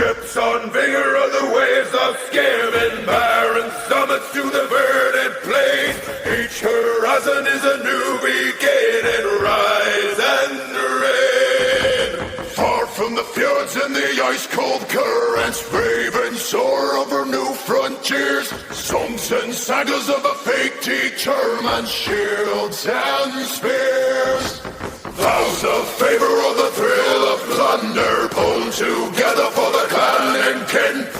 Ships on vigor of the waves of skimming, barren summits to the verdant plains. Each horizon is a new beginning, rise and reign. Far from the fjords and the ice-cold currents, raving soar over new frontiers. Songs and sagas of a fate determined, shields and spears. Vows of favor or the thrill of plunder, pulled together for the clan and kin.